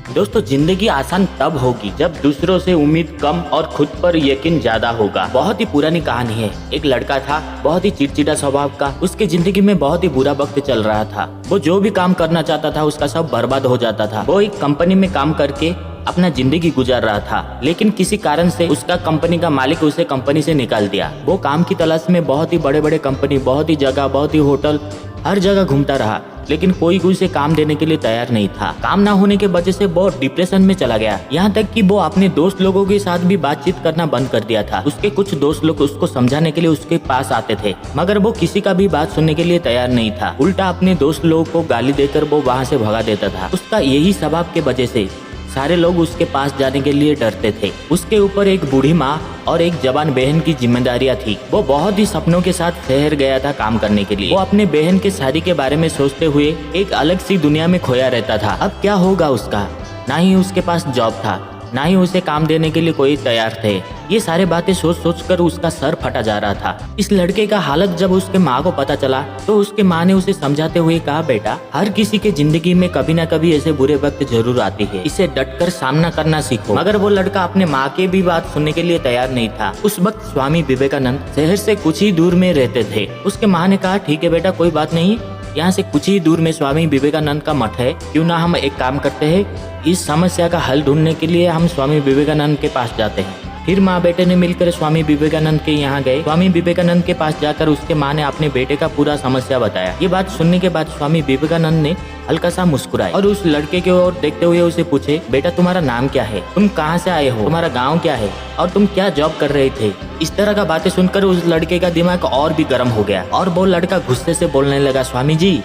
दोस्तों, जिंदगी आसान तब होगी जब दूसरों से उम्मीद कम और खुद पर यकीन ज्यादा होगा। बहुत ही पुरानी कहानी है। एक लड़का था, बहुत ही चिड़चिड़ा स्वभाव का। उसके जिंदगी में बहुत ही बुरा वक्त चल रहा था। वो जो भी काम करना चाहता था उसका सब बर्बाद हो जाता था। वो एक कंपनी में काम करके अपना जिंदगी गुजार रहा था, लेकिन किसी कारण से उसका कंपनी का मालिक उसे कंपनी से निकाल दिया। वो काम की तलाश में बहुत ही बड़े बड़े कंपनी, बहुत ही जगह, बहुत ही होटल, हर जगह घूमता रहा, लेकिन कोई उसे काम देने के लिए तैयार नहीं था। काम ना होने के वजह से वो डिप्रेशन में चला गया। यहाँ तक कि वो अपने दोस्त लोगों के साथ भी बातचीत करना बंद कर दिया था। उसके कुछ दोस्त लोग उसको समझाने के लिए उसके पास आते थे, मगर वो किसी का भी बात सुनने के लिए तैयार नहीं था। उल्टा अपने दोस्त लोगों को गाली देकर वो वहाँ से भगा देता था। उसका यही स्वभाव के वजह से सारे लोग उसके पास जाने के लिए डरते थे। उसके ऊपर एक बूढ़ी माँ और एक जवान बहन की जिम्मेदारियां थी। वो बहुत ही सपनों के साथ शहर गया था काम करने के लिए। वो अपने बहन के शादी के बारे में सोचते हुए एक अलग सी दुनिया में खोया रहता था। अब क्या होगा उसका? ना ही उसके पास जॉब था, ना ही उसे काम देने के लिए कोई तैयार थे। ये सारे बातें सोच सोच कर उसका सर फटा जा रहा था। इस लड़के का हालत जब उसके माँ को पता चला तो उसके माँ ने उसे समझाते हुए कहा, बेटा, हर किसी के जिंदगी में कभी ना कभी ऐसे बुरे वक्त जरूर आती है, इसे डटकर सामना करना सीखो। मगर वो लड़का अपने माँ की भी बात सुनने के लिए तैयार नहीं था। उस वक्त स्वामी विवेकानंद शहर से कुछ ही दूर में रहते थे। उसके माँ ने कहा, ठीक है बेटा, कोई बात नहीं, यहाँ से कुछ ही दूर में स्वामी विवेकानंद का मठ है, क्यों ना हम एक काम करते हैं, इस समस्या का हल ढूंढने के लिए हम स्वामी विवेकानंद के पास जाते हैं। फिर माँ बेटे ने मिलकर स्वामी विवेकानंद के यहाँ गए। स्वामी विवेकानंद के पास जाकर उसके माँ ने अपने बेटे का पूरा समस्या बताया। ये बात सुनने के बाद स्वामी विवेकानंद ने हल्का सा मुस्कुराए और उस लड़के की ओर देखते हुए उसे पूछे, बेटा, तुम्हारा नाम क्या है? तुम कहाँ से आए हो? तुम्हारा गाँव क्या है? और तुम क्या जॉब कर रहे थे? इस तरह का बातें सुनकर उस लड़के का दिमाग और भी गर्म हो गया और वो लड़का गुस्से से बोलने लगा, स्वामी जी,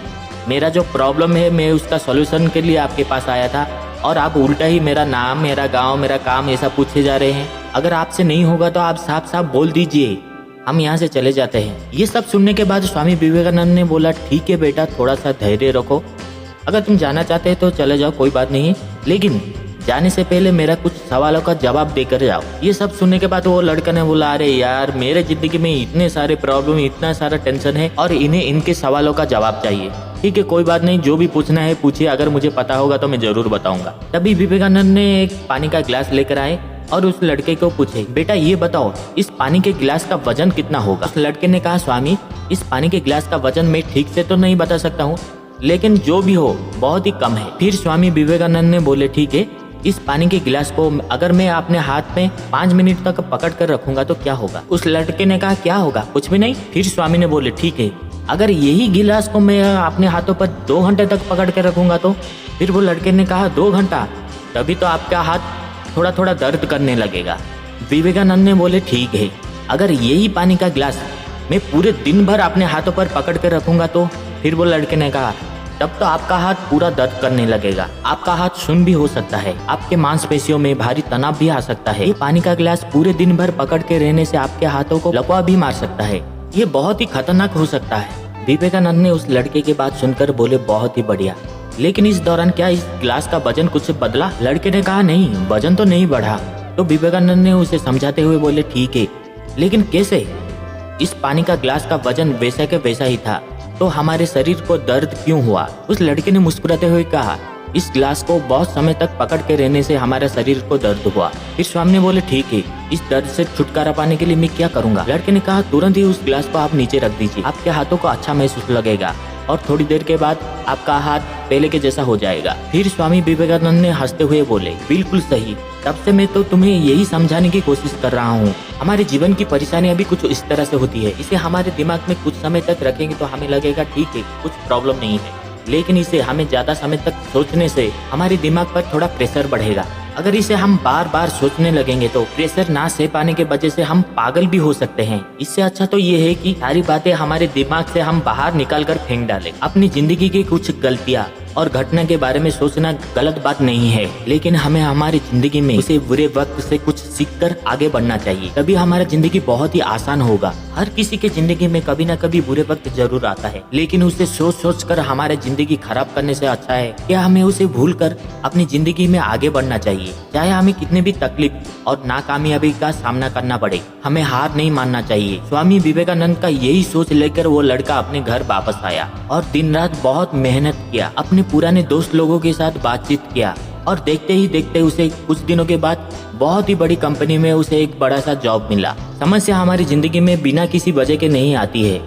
मेरा जो प्रॉब्लम है मैं उसका सॉल्यूशन के लिए आपके पास आया था और आप उल्टा ही मेरा नाम, मेरा गांव, मेरा काम ऐसा पूछे जा रहे हैं। अगर आपसे नहीं होगा तो आप साफ साफ बोल दीजिए, हम यहाँ से चले जाते हैं। ये सब सुनने के बाद स्वामी विवेकानंद ने बोला, ठीक है बेटा, थोड़ा सा धैर्य रखो, अगर तुम जाना चाहते हैं तो चले जाओ, कोई बात नहीं है, लेकिन जाने से पहले मेरा कुछ सवालों का जवाब देकर जाओ। ये सब सुनने के बाद वो लड़का ने बोला, अरे यार, मेरे जिंदगी में इतने सारे प्रॉब्लम, इतना सारा टेंशन है और इन्हें इनके सवालों का जवाब चाहिए। ठीक है, कोई बात नहीं, जो भी पूछना है पूछिए, अगर मुझे पता होगा तो मैं जरूर बताऊंगा। तभी विवेकानंद ने एक पानी का गिलास लेकर आए और उस लड़के को पूछे, बेटा, ये बताओ, इस पानी के गिलास का वजन कितना होगा? उस लड़के ने कहा, स्वामी, इस पानी के गिलास का वजन मैं ठीक से तो नहीं बता सकता हूँ, लेकिन जो भी हो बहुत ही कम है। फिर स्वामी विवेकानंद ने बोले, ठीक है, इस पानी के गिलास को अगर मैं अपने हाथ में 5 मिनट तक पकड़ कर रखूंगा तो क्या होगा? उस लड़के ने कहा, क्या होगा? कुछ भी नहीं। फिर स्वामी ने बोले, ठीक है, अगर यही गिलास को मैं अपने हाथों पर 2 घंटे तक पकड़ कर रखूंगा तो? फिर वो लड़के ने कहा, 2 घंटा? तभी तो आपका हाथ थोड़ा थोड़ा दर्द करने लगेगा। विवेकानंद ने बोले, ठीक है, अगर यही पानी का गिलास मैं पूरे दिन भर अपने हाथों पर पकड़ कर रखूंगा तो? फिर वो लड़के ने कहा, तब तो आपका हाथ पूरा दर्द करने लगेगा, आपका हाथ सुन्न भी हो सकता है, आपके मांसपेशियों में भारी तनाव भी आ सकता है। ये पानी का गिलास पूरे दिन भर पकड़ के रहने से आपके हाथों को लकवा भी मार सकता है, ये बहुत ही खतरनाक हो सकता है। विवेकानंद ने उस लड़के की बात सुनकर बोले, बहुत ही बढ़िया, लेकिन इस दौरान क्या इस गिलास का वजन कुछ बदला? लड़के ने कहा, नहीं, वजन तो नहीं बढ़ा। तो विवेकानंद ने उसे समझाते हुए बोले, ठीक है, लेकिन कैसे? इस पानी का गिलास का वजन वैसा के वैसा ही था, तो हमारे शरीर को दर्द क्यों हुआ? उस लड़के ने मुस्कुराते हुए कहा, इस गिलास को बहुत समय तक पकड़ के रहने से हमारे शरीर को दर्द हुआ। फिर स्वामी ने बोले, ठीक है, इस दर्द से छुटकारा पाने के लिए मैं क्या करूंगा? लड़के ने कहा, तुरंत ही उस गिलास को आप नीचे रख दीजिए, आपके हाथों को अच्छा महसूस लगेगा और थोड़ी देर के बाद आपका हाथ पहले के जैसा हो जाएगा। फिर स्वामी विवेकानंद ने हंसते हुए बोले, बिल्कुल सही, तब से मैं तो तुम्हें यही समझाने की कोशिश कर रहा हूँ। हमारे जीवन की परेशानियां भी कुछ इस तरह से होती है, इसे हमारे दिमाग में कुछ समय तक रखेंगे तो हमें लगेगा ठीक है, कुछ प्रॉब्लम नहीं है, लेकिन इसे हमें ज्यादा समय तक सोचने से हमारे दिमाग पर थोड़ा प्रेशर बढ़ेगा। अगर इसे हम बार बार सोचने लगेंगे तो प्रेशर ना सह पाने के वजह से हम पागल भी हो सकते हैं। इससे अच्छा तो ये है कि सारी बातें हमारे दिमाग से हम बाहर निकाल कर फेंक डालें। अपनी जिंदगी की कुछ गलतियाँ और घटना के बारे में सोचना गलत बात नहीं है, लेकिन हमें हमारी जिंदगी में उसे बुरे वक्त से कुछ सीखकर आगे बढ़ना चाहिए, तभी हमारा जिंदगी बहुत ही आसान होगा। हर किसी के जिंदगी में कभी ना कभी बुरे वक्त जरूर आता है, लेकिन उसे सोच सोच कर हमारे जिंदगी खराब करने से अच्छा है क्या हमें उसे भूल कर अपनी जिंदगी में आगे बढ़ना चाहिए। चाहे हमें कितने भी तकलीफ और नाकामयाबी का सामना करना पड़े, हमें हार नहीं मानना चाहिए। स्वामी विवेकानंद का यही सोच लेकर वो लड़का अपने घर वापस आया और दिन रात बहुत मेहनत किया, अपने पुराने दोस्त लोगों के साथ बातचीत किया और देखते ही देखते उसे कुछ दिनों के बाद बहुत ही बड़ी कंपनी में उसे एक बड़ा सा जॉब मिला। समस्या हमारी जिंदगी में बिना किसी वजह के नहीं आती है,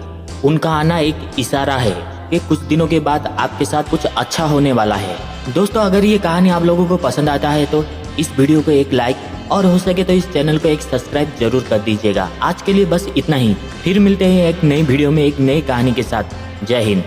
उनका आना एक इशारा है कि कुछ दिनों के बाद आपके साथ कुछ अच्छा होने वाला है। दोस्तों, अगर ये कहानी आप लोगों को पसंद आता है तो इस वीडियो को एक लाइक और हो सके तो इस चैनल को एक सब्सक्राइब जरूर कर दीजिएगा। आज के लिए बस इतना ही, फिर मिलते हैं एक नई वीडियो में एक नई कहानी के साथ। जय हिंद।